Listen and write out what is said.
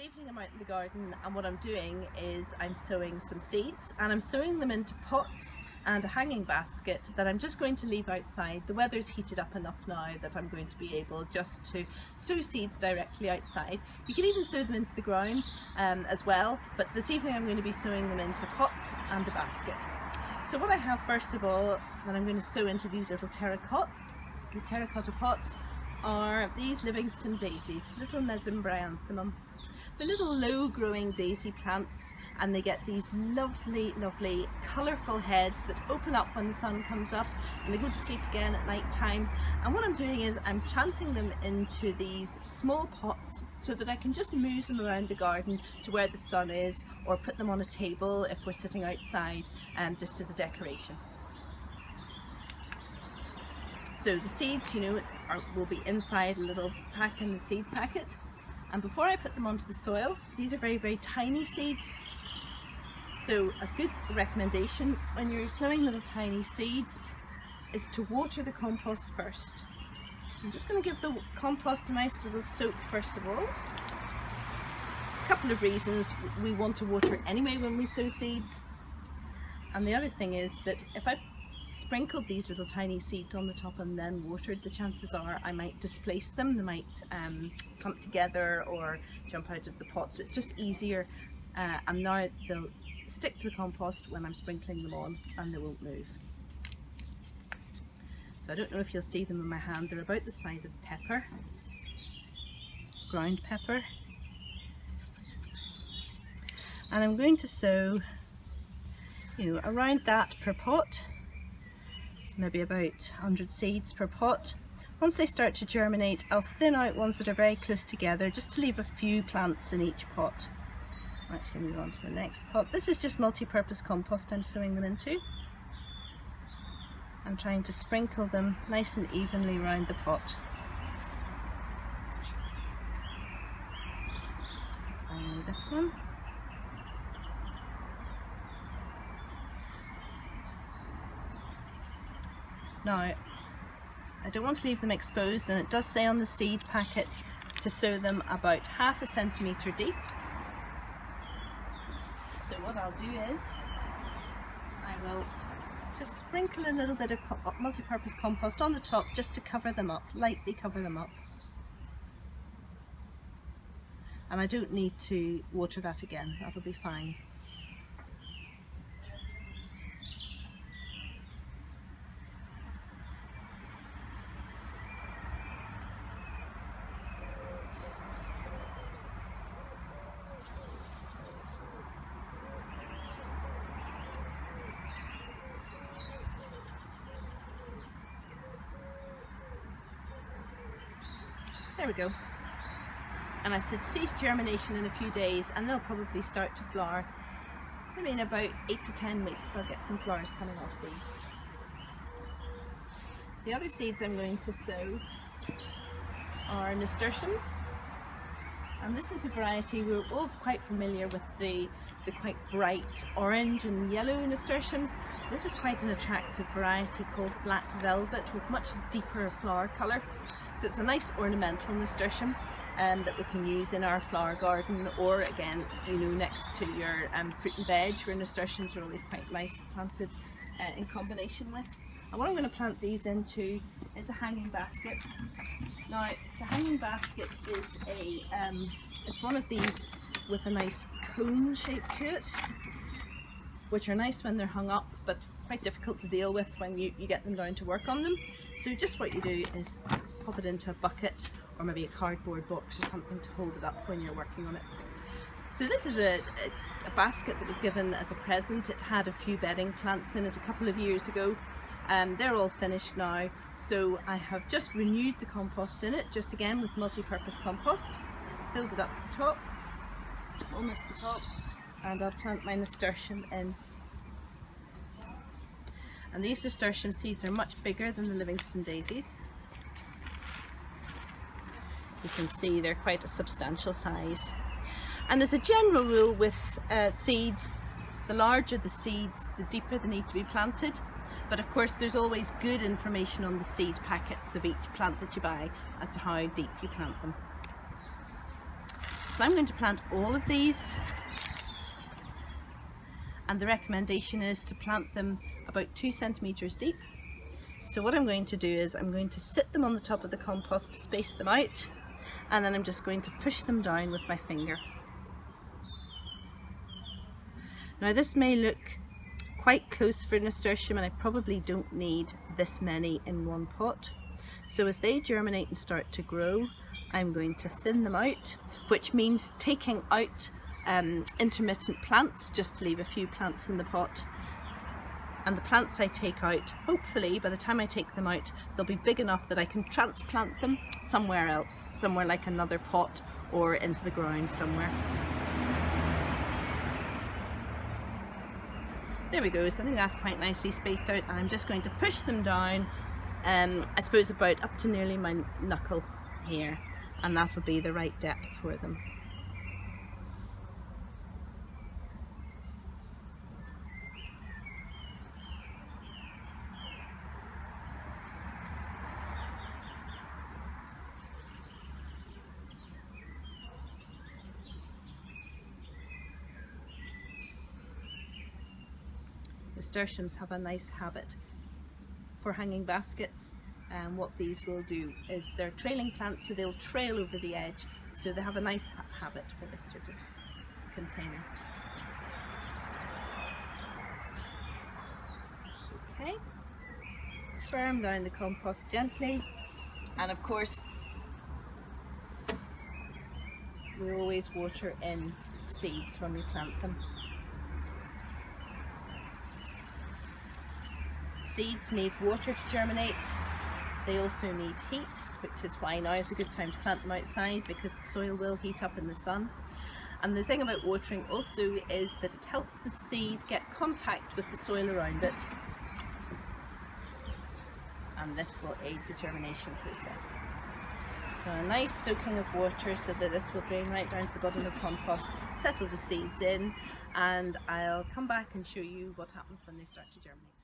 evening I'm out in the garden, and what I'm doing is I'm sowing some seeds, and I'm sowing them into pots and a hanging basket that I'm just going to leave outside. The weather's heated up enough now that I'm going to be able just to sow seeds directly outside. You can even sow them into the ground as well, but this evening I'm going to be sowing them into pots and a basket. So what I have first of all that I'm going to sow into these little terracotta pots are these Livingston daisies, little mesembryanthemum. They're little low growing daisy plants, and they get these lovely colourful heads that open up when the sun comes up and they go to sleep again at night time. And what I'm doing is I'm planting them into these small pots so that I can just move them around the garden to where the sun is, or put them on a table if we're sitting outside, just as a decoration. So the seeds, will be inside a little pack in the seed packet. And before I put them onto the soil, these are very tiny seeds. So a good recommendation when you're sowing little tiny seeds is to water the compost first. I'm just going to give the compost a nice little soak first of all. A couple of reasons: we want to water anyway when we sow seeds. And the other thing is that if I sprinkled these little tiny seeds on the top and then watered, the chances are I might displace them. They might clump together or jump out of the pot, so it's just easier, and now they'll stick to the compost when I'm sprinkling them on and they won't move. So I don't know if you'll see them in my hand. They're about the size of pepper, ground pepper, and I'm going to sow around that per pot. Maybe about 100 seeds per pot. Once they start to germinate, I'll thin out ones that are very close together, just to leave a few plants in each pot. I'll actually move on to the next pot. This is just multi-purpose compost I'm sowing them into. I'm trying to sprinkle them nice and evenly around the pot. And this one. Now, I don't want to leave them exposed, and it does say on the seed packet to sow them about ½ centimetre deep. So what I'll do is I will just sprinkle a little bit of multi-purpose compost on the top just to cover them up, lightly cover them up. And I don't need to water that again, that'll be fine. There we go. And I should cease germination in a few days, and they'll probably start to flower. Maybe in about 8 to 10 weeks I'll get some flowers coming off these. The other seeds I'm going to sow are nasturtiums. And this is a variety we're all quite familiar with, the quite bright orange and yellow nasturtiums. This is quite an attractive variety called black velvet with much deeper flower colour. So it's a nice ornamental nasturtium that we can use in our flower garden, or again, next to your fruit and veg, where nasturtiums are always quite nice planted in combination with. And what I'm going to plant these into is a hanging basket. Now, the hanging basket is it's one of these with a nice cone shape to it, which are nice when they're hung up, but quite difficult to deal with when you get them down to work on them. So just what you do is pop it into a bucket or maybe a cardboard box or something to hold it up when you're working on it. So this is a basket that was given as a present. It had a few bedding plants in it a couple of years ago. They're all finished now, so I have just renewed the compost in it, just again with multi-purpose compost. Filled it up to the top, almost the top, and I'll plant my nasturtium in. And these nasturtium seeds are much bigger than the Livingston daisies. You can see they're quite a substantial size. And as a general rule with seeds, the larger the seeds, the deeper they need to be planted. But of course there's always good information on the seed packets of each plant that you buy as to how deep you plant them. So I'm going to plant all of these, and the recommendation is to plant them about 2 centimeters deep. So what I'm going to do is I'm going to sit them on the top of the compost to space them out, and then I'm just going to push them down with my finger. Now this may look quite close for nasturtium, and I probably don't need this many in one pot. So as they germinate and start to grow, I'm going to thin them out, which means taking out intermittent plants, just to leave a few plants in the pot. And the plants I take out, hopefully by the time I take them out, they'll be big enough that I can transplant them somewhere else, somewhere like another pot or into the ground somewhere. There we go, so I think that's quite nicely spaced out, and I'm just going to push them down, I suppose about up to nearly my knuckle here, and that will be the right depth for them. Nasturtiums have a nice habit for hanging baskets, and what these will do is they're trailing plants, so they'll trail over the edge, so they have a nice habit for this sort of container. Okay, firm down the compost gently, and of course we always water in seeds when we plant them. Seeds need water to germinate. They also need heat, which is why now is a good time to plant them outside, because the soil will heat up in the sun. And the thing about watering also is that it helps the seed get contact with the soil around it, and this will aid the germination process. So a nice soaking of water so that this will drain right down to the bottom of the compost, settle the seeds in, and I'll come back and show you what happens when they start to germinate.